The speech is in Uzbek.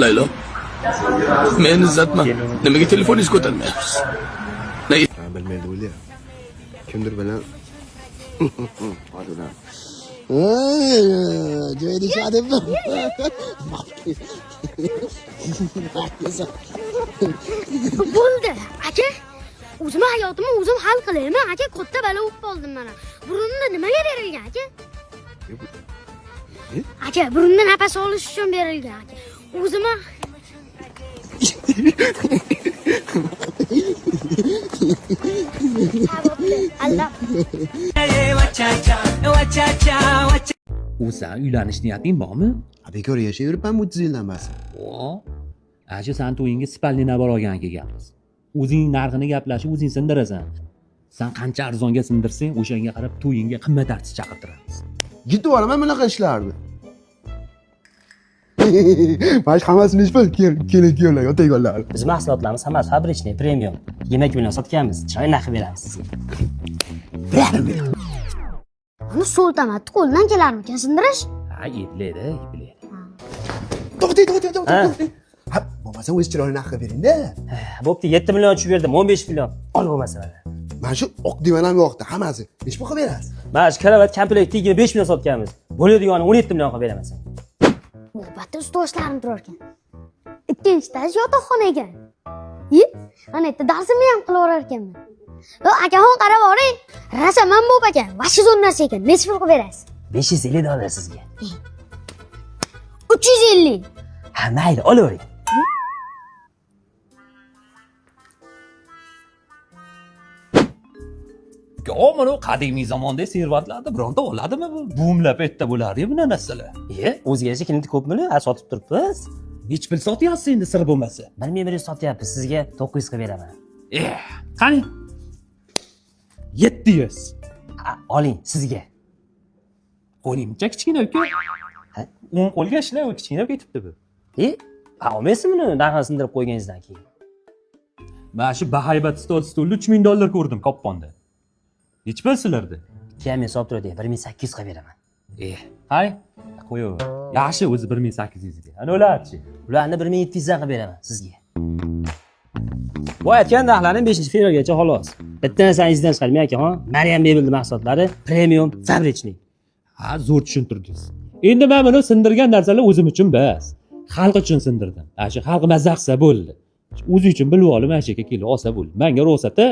Laylo. Men Izzatman. Nimaga telefoningiz ko'tarmayapsiz? Bilmaydi o'ylay. Kimdir bilan Hadidan. Joyda ishladimmi? Bo'ldi, aka. O'zim hayotimni o'zim hal qilayman, aka. Katta balo bo'lib qoldim mana. Burunimda nimaga berilgan, aka? Aka, burundan nafas olish uchun berilgan, aka. O'zim O'san uylanish niyating bormi? Bekor yashab yuribman 30 yildan bas. Acha san to'yingga spalni nabor olgan kelganmiz. O'zing narxini gaplashib, o'zing sindirasan. San qancha arzonga sindirsang, o'shanga qarab to'yingga qimmat artist chaqirtiramiz. Gitib olaman bunaqa ishlarni. Mana hammasini ish bil, keling, o'taygonlar. Biz mahsulotlarimiz hammasi fabrichniy, premium. Yemak bilan sotganmiz, chiroyli narx beramiz sizga. Buni so'ltamatni qo'ldan kelarmikan sindirish? Ha, eplaydi. To'xtang. Ha, bo'lmasa o'z chiroyli narxga bering-da. Bo'pti, 7 million tushib berdim, 15 million. Ol bo'lmasa mana. Mana shu oq divan ham yo'qdi, hammasi. Necha pulga berasiz? Mana shu karavot komplekt tegini 5 million sotganmiz. Bo'ladigani 17 million qilib beraman sen. Albatta ustozlarim turar ekan. Ikkinchi etaj yotoqxonaga. Ana yerda darsimni ham qilaverar ekanman. Akaxon qarab oring. Rasaman bo'p ekan. Vashi zo'r narsa ekan. Necha pul qilib berasiz? 550 dollar sizga. 350. Ha, mayli, olavering. Mana qadimiy zamonda servatlarda bironta oladimi bu? Boomlab aytda bo'lar-ku bu narsalar. O'ziga yarasha klienti ko'pmi? Sotib turibmiz. Hech pul sotyapsiz endi sir bo'lmasa. 1 million sotyapmiz, sizga 900 qilib beraman. Qani? 700. Oling, sizga. Qo'lingcha kichkina uka. 10 qo'lga ishlab kichkina ketibdi bu. Olmaysizmi uni narxini sindirib qo'yganingizdan keyin? Mana shu bahaybat stolni 3000 dollar ko'rdim Qopqonda. Nech pul sizlarda? 2 ming so'rab turadi, 1800 qilib beraman. Hay, qo'yaver. Yaxshi o'zi 1800 ga. Ana ularchi. Ularni 1700 dan qilib beraman sizga. Bu aytgan narxlarni 5-fevralgacha xolos. Bitta narsani izdan chiqarmang aka, Maryam Mebel mahsulotlari premium fabrichniy. Ha, zo'r tushuntirdingiz. Endi men buni sindirgan narsalar o'zim uchun bas. Xalq uchun sindirdim. Shu xalq mazza qilsa bo'ldi. O'zi uchun bilib olib, mana shu yerga kelib olsa bo'ldi. Menga ruxsat-a.